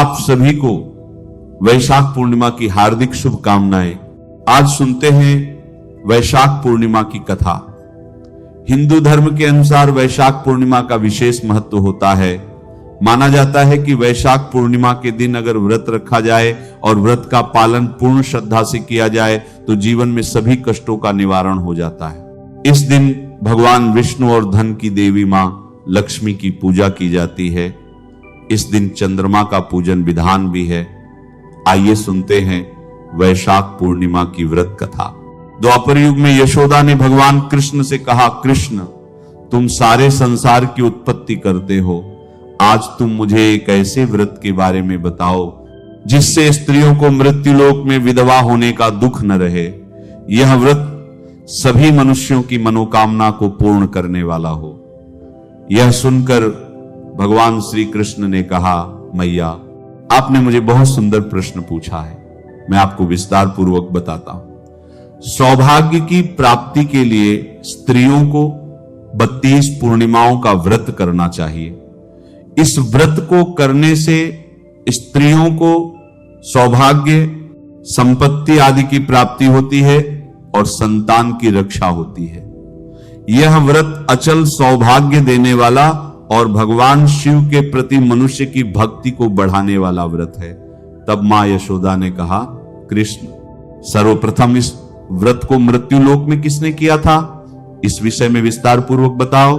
आप सभी को वैशाख पूर्णिमा की हार्दिक शुभकामनाएं। आज सुनते हैं वैशाख पूर्णिमा की कथा। हिंदू धर्म के अनुसार वैशाख पूर्णिमा का विशेष महत्व होता है। माना जाता है कि वैशाख पूर्णिमा के दिन अगर व्रत रखा जाए और व्रत का पालन पूर्ण श्रद्धा से किया जाए तो जीवन में सभी कष्टों का निवारण हो जाता है। इस दिन भगवान विष्णु और धन की देवी मां लक्ष्मी की पूजा की जाती है। इस दिन चंद्रमा का पूजन विधान भी है। आइए सुनते हैं वैशाख पूर्णिमा की व्रत कथा। द्वापर युग में यशोदा ने भगवान कृष्ण से कहा, कृष्ण तुम सारे संसार की उत्पत्ति करते हो, आज तुम मुझे एक ऐसे व्रत के बारे में बताओ जिससे स्त्रियों को मृत्युलोक में विधवा होने का दुख न रहे। यह व्रत सभी मनुष्यों की मनोकामना को पूर्ण करने वाला हो। यह सुनकर भगवान श्री कृष्ण ने कहा, मैया आपने मुझे बहुत सुंदर प्रश्न पूछा है, मैं आपको विस्तार पूर्वक बताता हूं। सौभाग्य की प्राप्ति के लिए स्त्रियों को 32 पूर्णिमाओं का व्रत करना चाहिए। इस व्रत को करने से स्त्रियों को सौभाग्य, संपत्ति आदि की प्राप्ति होती है और संतान की रक्षा होती है। यह व्रत अचल सौभाग्य देने वाला और भगवान शिव के प्रति मनुष्य की भक्ति को बढ़ाने वाला व्रत है। तब मां यशोदा ने कहा, कृष्ण सर्वप्रथम इस व्रत को मृत्युलोक में किसने किया था, इस विषय में विस्तार पूर्वक बताओ।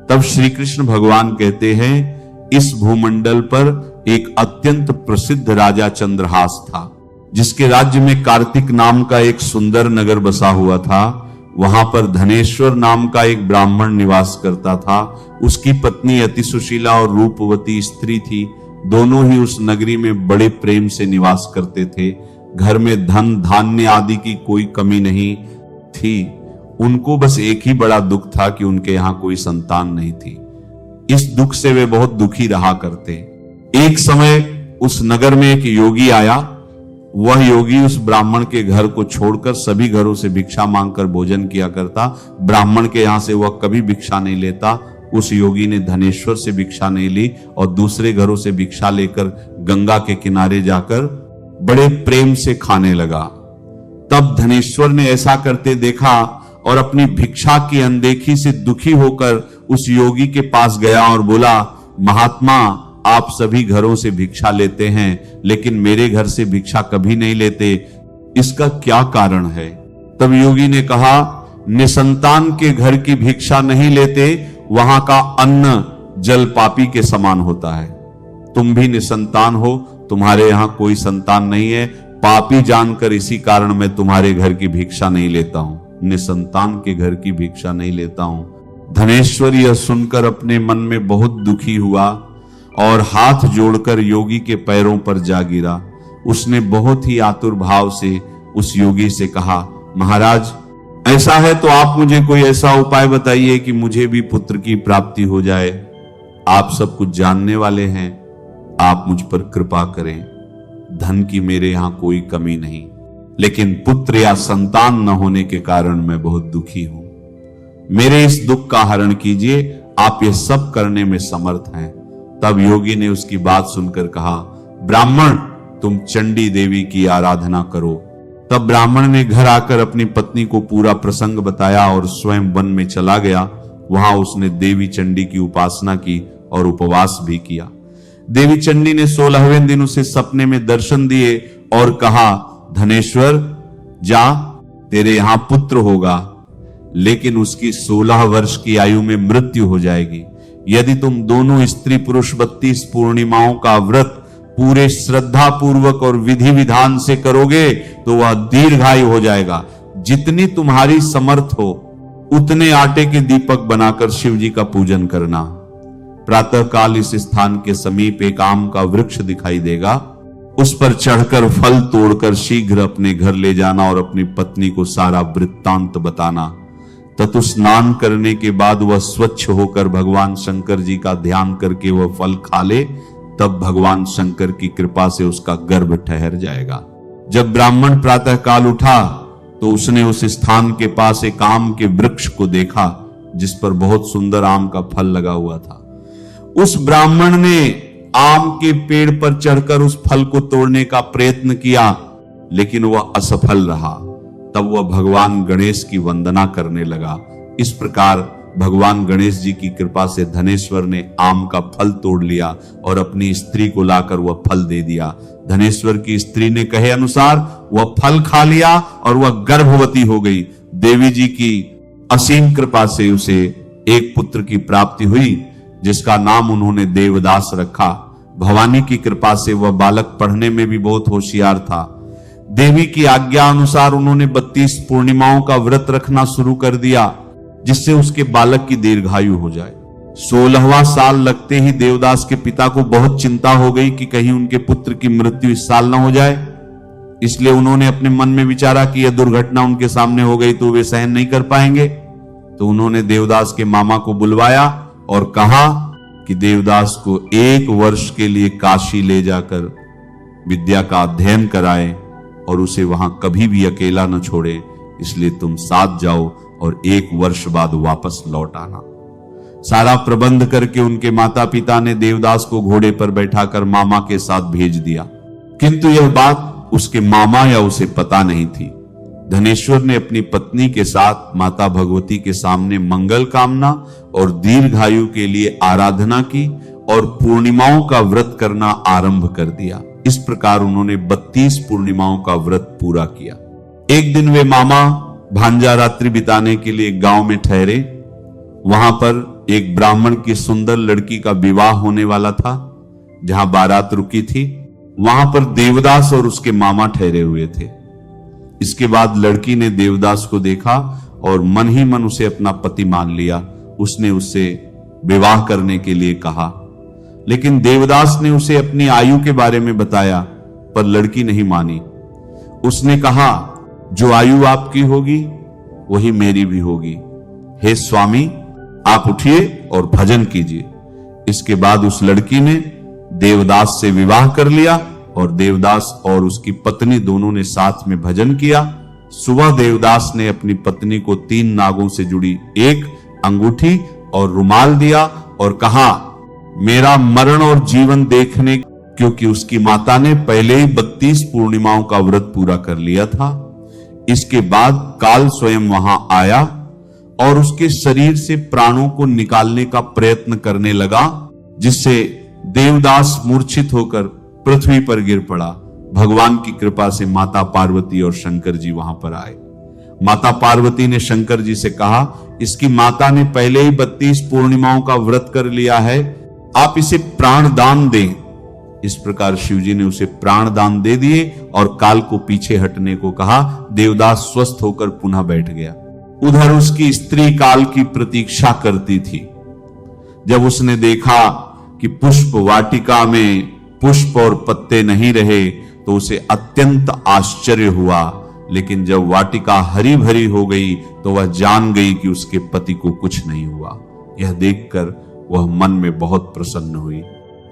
तब श्री कृष्ण भगवान कहते हैं, इस भूमंडल पर एक अत्यंत प्रसिद्ध राजा चंद्रहास था, जिसके राज्य में कार्तिक नाम का एक सुंदर नगर बसा हुआ था। वहां पर धनेश्वर नाम का एक ब्राह्मण निवास करता था। उसकी पत्नी अति सुशीला और रूपवती स्त्री थी। दोनों ही उस नगरी में बड़े प्रेम से निवास करते थे। घर में धन धान्य आदि की कोई कमी नहीं थी। उनको बस एक ही बड़ा दुख था कि उनके यहां कोई संतान नहीं थी। इस दुख से वे बहुत दुखी रहा करते। एक समय उस नगर में एक योगी आया। वह योगी उस ब्राह्मण के घर को छोड़कर सभी घरों से भिक्षा मांगकर भोजन किया करता। ब्राह्मण के यहां से वह कभी भिक्षा नहीं लेता। उस योगी ने धनेश्वर से भिक्षा नहीं ली और दूसरे घरों से भिक्षा लेकर गंगा के किनारे जाकर बड़े प्रेम से खाने लगा। तब धनेश्वर ने ऐसा करते देखा और अपनी भिक्षा की अनदेखी से दुखी होकर उस योगी के पास गया और बोला, महात्मा आप सभी घरों से भिक्षा लेते हैं लेकिन मेरे घर से भिक्षा कभी नहीं लेते, इसका क्या कारण है? तब योगी ने कहा, निसंतान के घर की भिक्षा नहीं लेते, वहां का अन्न जल पापी के समान होता है। तुम भी निसंतान हो, तुम्हारे यहां कोई संतान नहीं है, पापी जानकर इसी कारण मैं तुम्हारे घर की भिक्षा नहीं लेता हूं, निसंतान के घर की भिक्षा नहीं लेता हूं। धनेश्वर यह सुनकर अपने मन में बहुत दुखी हुआ और हाथ जोड़कर योगी के पैरों पर जा गिरा। उसने बहुत ही आतुर भाव से उस योगी से कहा, महाराज ऐसा है तो आप मुझे कोई ऐसा उपाय बताइए कि मुझे भी पुत्र की प्राप्ति हो जाए। आप सब कुछ जानने वाले हैं, आप मुझ पर कृपा करें। धन की मेरे यहां कोई कमी नहीं, लेकिन पुत्र या संतान न होने के कारण मैं बहुत दुखी हूं। मेरे इस दुख का हरण कीजिए, आप यह सब करने में समर्थ हैं। तब योगी ने उसकी बात सुनकर कहा, ब्राह्मण तुम चंडी देवी की आराधना करो। तब ब्राह्मण ने घर आकर अपनी पत्नी को पूरा प्रसंग बताया और स्वयं वन में चला गया। वहां उसने देवी चंडी की उपासना की और उपवास भी किया। देवी चंडी ने 16वें दिन उसे सपने में दर्शन दिए और कहा, धनेश्वर जा, तेरे यहां पुत्र होगा, लेकिन उसकी 16 वर्ष की आयु में मृत्यु हो जाएगी। यदि तुम दोनों स्त्री पुरुष 32 पूर्णिमाओं का व्रत पूरे श्रद्धा पूर्वक और विधि विधान से करोगे तो वह दीर्घायु हो जाएगा। जितनी तुम्हारी समर्थ हो उतने आटे के दीपक बनाकर शिव जी का पूजन करना। प्रातः काल इस स्थान के समीप एक आम का वृक्ष दिखाई देगा, उस पर चढ़कर फल तोड़कर शीघ्र अपने घर ले जाना और अपनी पत्नी को सारा वृत्तांत बताना। ततु स्नान करने के बाद वह स्वच्छ होकर भगवान शंकर जी का ध्यान करके वह फल खा ले, तब भगवान शंकर की कृपा से उसका गर्भ ठहर जाएगा। जब ब्राह्मण प्रातः काल उठा तो उसने उस स्थान के पास एक आम के वृक्ष को देखा जिस पर बहुत सुंदर आम का फल लगा हुआ था। उस ब्राह्मण ने आम के पेड़ पर चढ़कर उस फल को तोड़ने का प्रयत्न किया, लेकिन वह असफल रहा। तब वह भगवान गणेश की वंदना करने लगा। इस प्रकार भगवान गणेश जी की कृपा से धनेश्वर ने आम का फल तोड़ लिया और अपनी स्त्री को लाकर वह फल दे दिया। धनेश्वर की स्त्री ने कहे अनुसार वह फल खा लिया और वह गर्भवती हो गई। देवी जी की असीम कृपा से उसे एक पुत्र की प्राप्ति हुई, जिसका नाम उन्होंने देवदास रखा। भवानी की कृपा से वह बालक पढ़ने में भी बहुत होशियार था। देवी की आज्ञा अनुसार उन्होंने 32 पूर्णिमाओं का व्रत रखना शुरू कर दिया, जिससे उसके बालक की दीर्घायु हो जाए। 16वां साल लगते ही देवदास के पिता को बहुत चिंता हो गई कि कहीं उनके पुत्र की मृत्यु इस साल न हो जाए। इसलिए उन्होंने अपने मन में विचारा कि यह दुर्घटना उनके सामने हो गई तो वे सहन नहीं कर पाएंगे। तो उन्होंने देवदास के मामा को बुलवाया और कहा कि देवदास को 1 वर्ष के लिए काशी ले जाकर विद्या का अध्ययन कराए और उसे वहां कभी भी अकेला न छोड़े। इसलिए तुम साथ जाओ और 1 वर्ष बाद वापस लौट आना। सारा प्रबंध करके उनके माता पिता ने देवदास को घोड़े पर बैठाकर मामा के साथ भेज दिया, किंतु यह बात उसके मामा या उसे पता नहीं थी। धनेश्वर ने अपनी पत्नी के साथ माता भगवती के सामने मंगल कामना और दीर्घायु के लिए आराधना की और पूर्णिमाओं का व्रत करना आरंभ कर दिया। इस प्रकार उन्होंने 32 पूर्णिमाओं का व्रत पूरा किया। एक दिन वे मामा भांजा रात्रि बिताने के लिए गांव में ठहरे। वहां पर एक ब्राह्मण की सुंदर लड़की का विवाह होने वाला था। जहां बारात रुकी थी वहां पर देवदास और उसके मामा ठहरे हुए थे। इसके बाद लड़की ने देवदास को देखा और मन ही मन उसे अपना पति मान लिया। उसने उससे विवाह करने के लिए कहा, लेकिन देवदास ने उसे अपनी आयु के बारे में बताया, पर लड़की नहीं मानी। उसने कहा, जो आयु आपकी होगी वही मेरी भी होगी। हे स्वामी, आप उठिए और भजन कीजिए। इसके बाद उस लड़की ने देवदास से विवाह कर लिया और देवदास और उसकी पत्नी दोनों ने साथ में भजन किया। सुबह देवदास ने अपनी पत्नी को 3 नागों से जुड़ी एक अंगूठी और रुमाल दिया और कहा, मेरा मरण और जीवन देखने, क्योंकि उसकी माता ने पहले ही 32 पूर्णिमाओं का व्रत पूरा कर लिया था। इसके बाद काल स्वयं वहां आया और उसके शरीर से प्राणों को निकालने का प्रयत्न करने लगा, जिससे देवदास मूर्छित होकर पृथ्वी पर गिर पड़ा। भगवान की कृपा से माता पार्वती और शंकर जी वहां पर आए। माता पार्वती ने शंकर जी से कहा, इसकी माता ने पहले ही 32 पूर्णिमाओं का व्रत कर लिया है, आप इसे प्राण दान दें। इस प्रकार शिव जी ने उसे प्राण दान दे दिए और काल को पीछे हटने को कहा। देवदास स्वस्थ होकर पुनः बैठ गया। उधर उसकी स्त्री काल की प्रतीक्षा करती थी। जब उसने देखा कि पुष्प वाटिका में पुष्प और पत्ते नहीं रहे तो उसे अत्यंत आश्चर्य हुआ, लेकिन जब वाटिका हरी भरी हो गई तो वह जान गई कि उसके पति को कुछ नहीं हुआ। यह देखकर वह मन में बहुत प्रसन्न हुई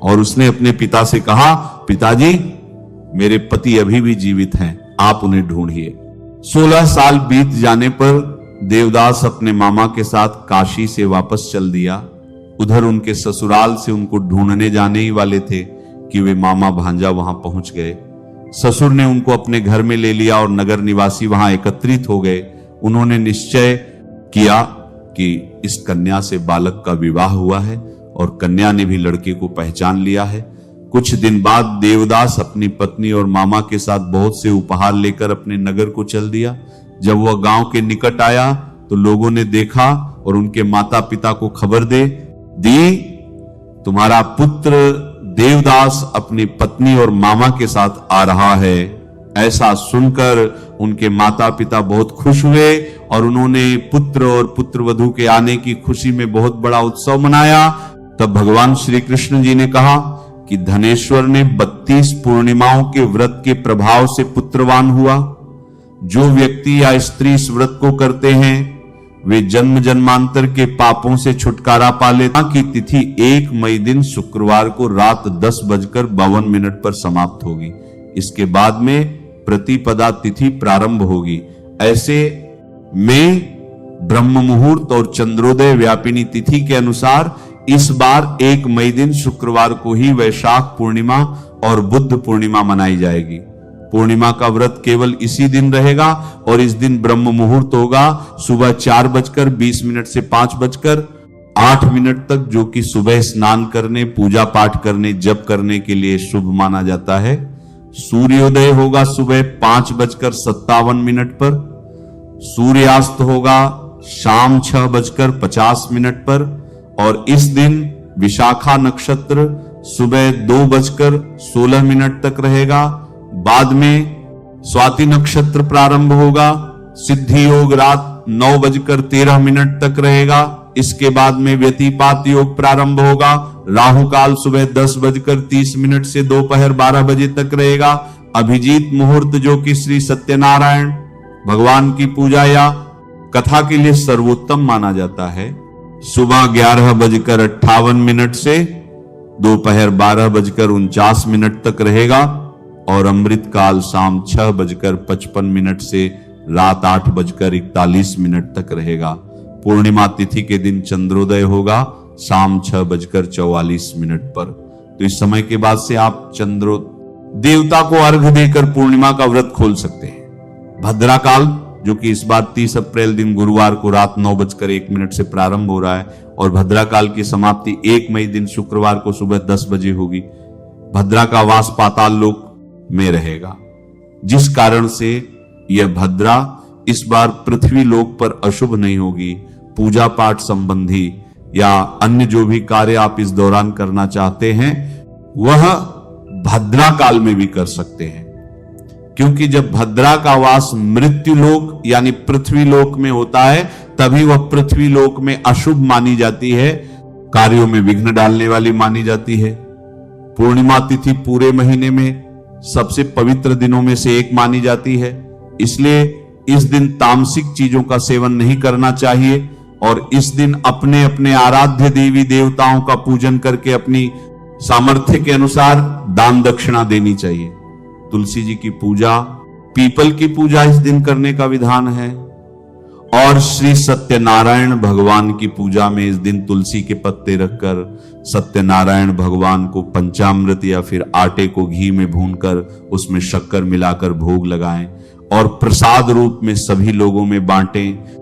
और उसने अपने पिता से कहा, पिताजी, मेरे पति अभी भी जीवित हैं, आप उन्हें ढूंढिए। 16 साल बीत जाने पर देवदास अपने मामा के साथ काशी से वापस चल दिया। उधर उनके ससुराल से उनको ढूंढने जाने ही वाले थे कि वे मामा भांजा वहां पहुंच गए। ससुर ने उनको अपने घर में ले लिया और नगर निवासी वहां एकत्रित हो गए। उन्होंने निश्चय किया कि इस कन्या से बालक का विवाह हुआ है और कन्या ने भी लड़के को पहचान लिया है। कुछ दिन बाद देवदास अपनी पत्नी और मामा के साथ बहुत से उपहार लेकर अपने नगर को चल दिया। जब वह गांव के निकट आया तो लोगों ने देखा और उनके माता पिता को खबर दी, तुम्हारा पुत्र देवदास अपनी पत्नी और मामा के साथ आ रहा है। ऐसा सुनकर उनके माता पिता बहुत खुश हुए और उन्होंने पुत्र और पुत्रवधू के आने की खुशी में बहुत बड़ा उत्सव मनाया। तब भगवान श्री कृष्ण जी ने कहा कि धनेश्वर ने 32 पूर्णिमाओं के व्रत के प्रभाव से पुत्रवान हुआ। जो व्यक्ति या स्त्री इस व्रत को करते हैं वे जन्म जन्मांतर के पापों से छुटकारा पा लेते की तिथि 1 मई दिन शुक्रवार को रात 10:52 पर समाप्त होगी। इसके बाद में प्रतिपदा तिथि प्रारंभ होगी। ऐसे में ब्रह्म मुहूर्त और चंद्रोदय व्यापिनी तिथि के अनुसार इस बार 1 मई दिन शुक्रवार को ही वैशाख पूर्णिमा और बुद्ध पूर्णिमा मनाई जाएगी। पूर्णिमा का व्रत केवल इसी दिन रहेगा और इस दिन ब्रह्म मुहूर्त होगा सुबह 4:20 से 5:08 तक, जो कि सुबह स्नान करने, पूजा पाठ करने, जप करने के लिए शुभ माना जाता है। सूर्योदय होगा सुबह 5:57 पर, सूर्यास्त होगा शाम 6:50 पर और इस दिन विशाखा नक्षत्र सुबह 2:16 तक रहेगा। बाद में स्वाति नक्षत्र प्रारंभ होगा। सिद्धि योग रात 9:13 तक रहेगा। इसके बाद में व्यतिपात योग प्रारंभ होगा। राहु काल सुबह 10:30 से दोपहर 12 बजे तक रहेगा। अभिजीत मुहूर्त, जो कि श्री सत्यनारायण भगवान की पूजा या कथा के लिए सर्वोत्तम माना जाता है, सुबह 11:58 से दोपहर 12:49 तक रहेगा और अमृत काल शाम 6:55 से रात 8:41 तक रहेगा। पूर्णिमा तिथि के दिन चंद्रोदय होगा शाम 6:44 पर। तो इस समय के बाद से आप देवता को अर्घ देकर पूर्णिमा का व्रत खोल सकते हैं। भद्रा काल, जो कि इस बार 30 अप्रैल दिन गुरुवार को रात 9:01 से प्रारंभ हो रहा है और भद्रा काल की समाप्ति 1 मई दिन शुक्रवार को सुबह 10 बजे होगी। भद्रा का वास पाताल लोक में रहेगा, जिस कारण से यह भद्रा इस बार पृथ्वी लोक पर अशुभ नहीं होगी। पूजा पाठ संबंधी या अन्य जो भी कार्य आप इस दौरान करना चाहते हैं वह भद्रा काल में भी कर सकते हैं, क्योंकि जब भद्रा का वास मृत्यु लोक यानी पृथ्वी लोक में होता है तभी वह पृथ्वी लोक में अशुभ मानी जाती है, कार्यों में विघ्न डालने वाली मानी जाती है। पूर्णिमा तिथि पूरे महीने में सबसे पवित्र दिनों में से एक मानी जाती है, इसलिए इस दिन तामसिक चीजों का सेवन नहीं करना चाहिए और इस दिन अपने अपने आराध्य देवी देवताओं का पूजन करके अपनी सामर्थ्य के अनुसार दान दक्षिणा देनी चाहिए। तुलसी जी की पूजा, पीपल की पूजा इस दिन करने का विधान है और श्री सत्यनारायण भगवान की पूजा में इस दिन तुलसी के पत्ते रखकर सत्यनारायण भगवान को पंचामृत या फिर आटे को घी में भूनकर उसमें शक्कर मिलाकर भोग लगाएं और प्रसाद रूप में सभी लोगों में बांटें।